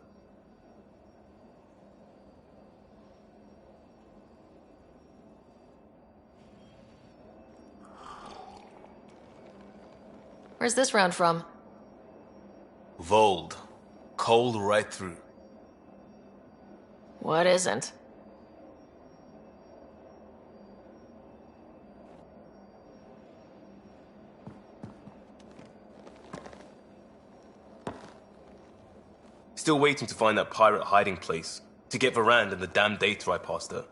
Where's this round from? Vold. Cold right through. What isn't? Still waiting to find that pirate hiding place. To get Varan and the damn data I passed her.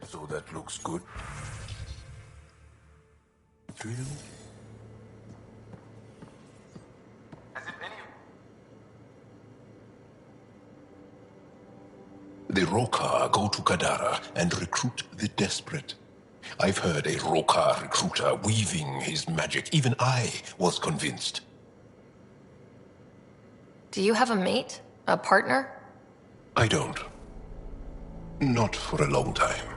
So that looks good. To you? The Rokar go to Kadara and recruit the desperate. I've heard a Rokar recruiter weaving his magic. Even I was convinced. Do you have a mate? A partner? I don't. Not for a long time.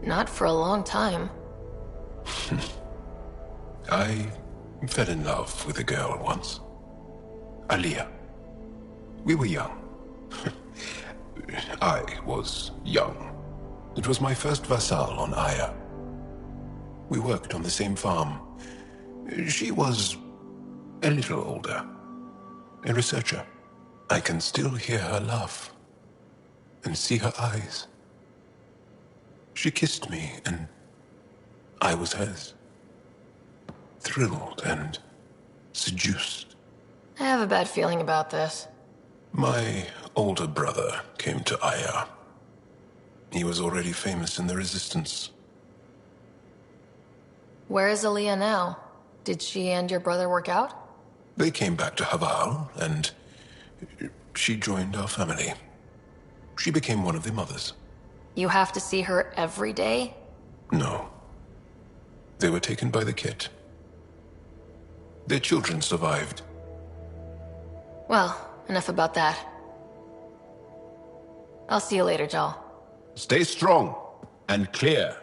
Not for a long time. I fell in love with a girl once. Aliyah. We were young. I was young. It was my first vassal on Aya. We worked on the same farm. She was a little older. A researcher. I can still hear her laugh. And see her eyes. She kissed me, and I was hers. Thrilled and seduced. I have a bad feeling about this. My older brother came to Aya. He was already famous in the Resistance. Where is Aaliyah now? Did she and your brother work out? They came back to Haval, and she joined our family. She became one of the mothers. You have to see her every day? No. They were taken by the Kett. Their children survived. Well, enough about that. I'll see you later, Jal. Stay strong and clear.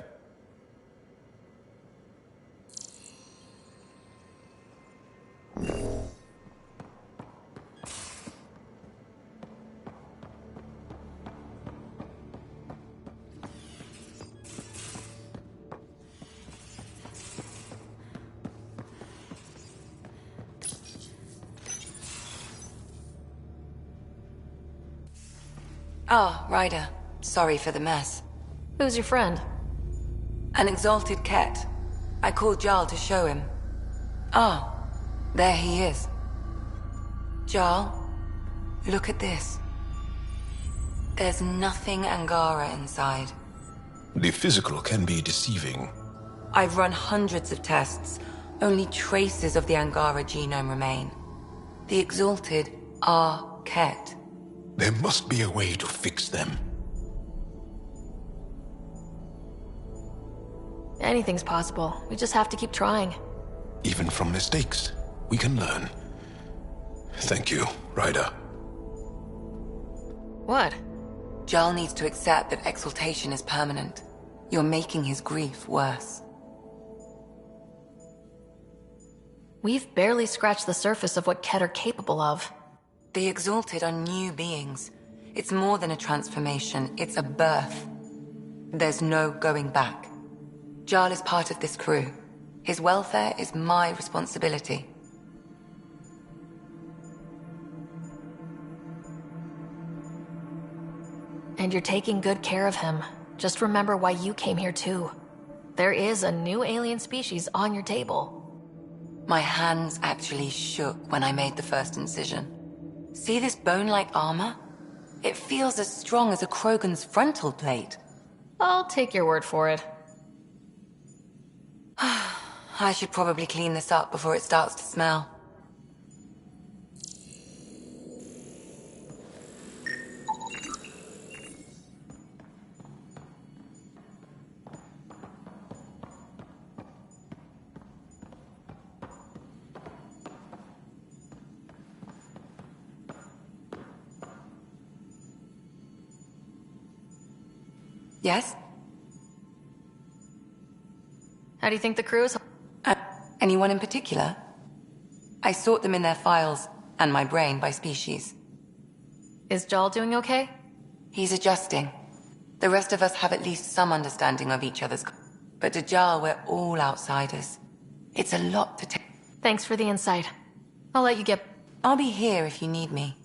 Ah, Ryder. Sorry for the mess. Who's your friend? An exalted Kett. I called Jarl to show him. Ah, there he is. Jarl, look at this. There's nothing Angara inside. The physical can be deceiving. I've run hundreds of tests. Only traces of the Angara genome remain. The exalted are Kett. There must be a way to fix them. Anything's possible. We just have to keep trying. Even from mistakes, we can learn. Thank you, Ryder. What? Jarl needs to accept that exaltation is permanent. You're making his grief worse. We've barely scratched the surface of what Ket are capable of. The Exalted are new beings. It's more than a transformation, it's a birth. There's no going back. Jarl is part of this crew. His welfare is my responsibility. And you're taking good care of him. Just remember why you came here too. There is a new alien species on your table. My hands actually shook when I made the first incision. See this bone-like armor? It feels as strong as a Krogan's frontal plate. I'll take your word for it. I should probably clean this up before it starts to smell. Yes? How do you think the crew is? Anyone in particular? I sort them in their files, and my brain by species. Is Jarl doing okay? He's adjusting. The rest of us have at least some understanding of each other's... But to Jarl, we're all outsiders. It's a lot to take. Thanks for the insight. I'll let you get... I'll be here if you need me.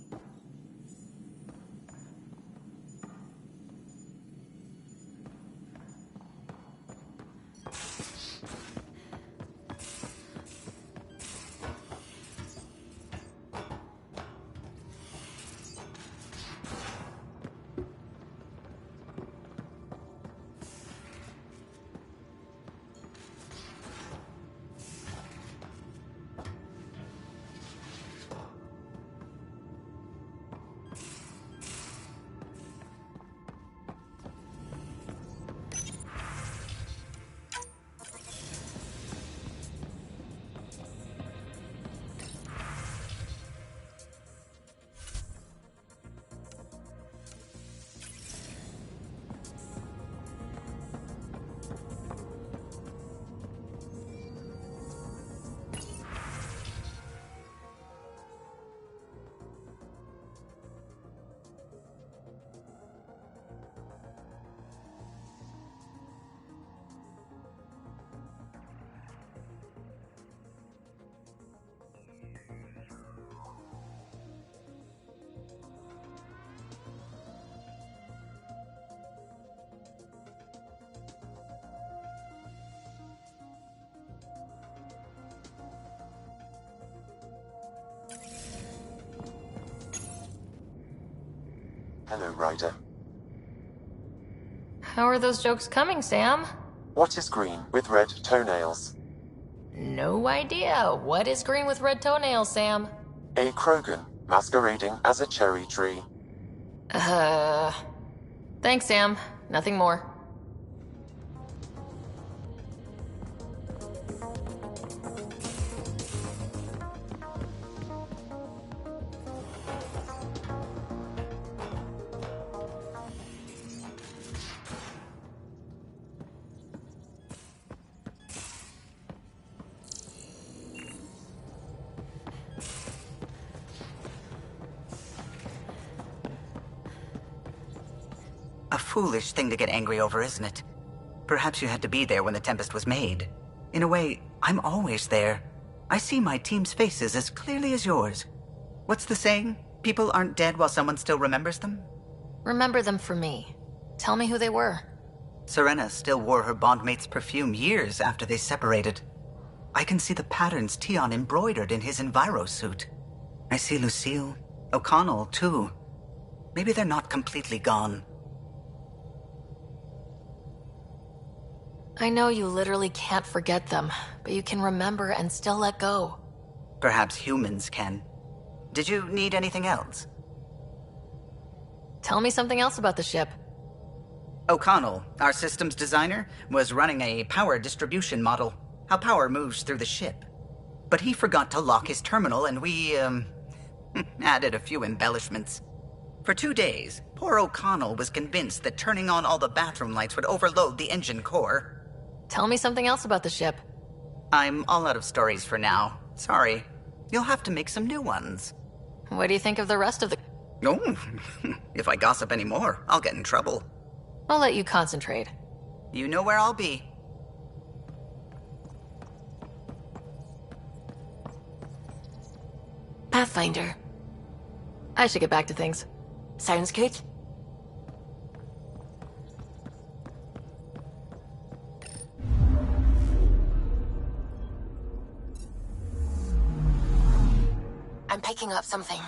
Hello, Ryder. How are those jokes coming, Sam? What is green with red toenails? No idea. What is green with red toenails, Sam? A Krogan, masquerading as a cherry tree. Thanks, Sam. Nothing more. A foolish thing to get angry over, isn't it? Perhaps you had to be there when the Tempest was made. In a way, I'm always there. I see my team's faces as clearly as yours. What's the saying? People aren't dead while someone still remembers them? Remember them for me. Tell me who they were. Serena still wore her bondmate's perfume years after they separated. I can see the patterns Tion embroidered in his Enviro suit. I see Lucille, O'Connell, too. Maybe they're not completely gone. I know you literally can't forget them, but you can remember and still let go. Perhaps humans can. Did you need anything else? Tell me something else about the ship. O'Connell, our systems designer, was running a power distribution model, how power moves through the ship. But he forgot to lock his terminal and we, added a few embellishments. For 2 days, poor O'Connell was convinced that turning on all the bathroom lights would overload the engine core. Tell me something else about the ship. I'm all out of stories for now. Sorry. You'll have to make some new ones. What do you think of the rest of the... Oh, if I gossip anymore, I'll get in trouble. I'll let you concentrate. You know where I'll be. Pathfinder. I should get back to things. Sounds good. I'm picking up something.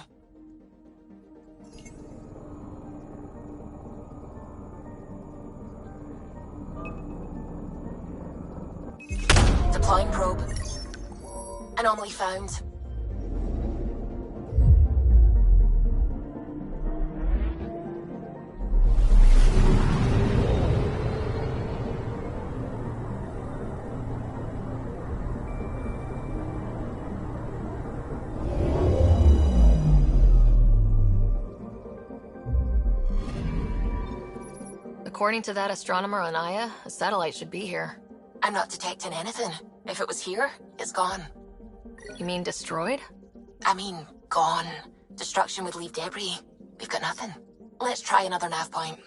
Deploying probe. Anomaly found. According to that astronomer on Aya, a satellite should be here. I'm not detecting anything. If it was here, it's gone. You mean destroyed? I mean, gone. Destruction would leave debris. We've got nothing. Let's try another nav point.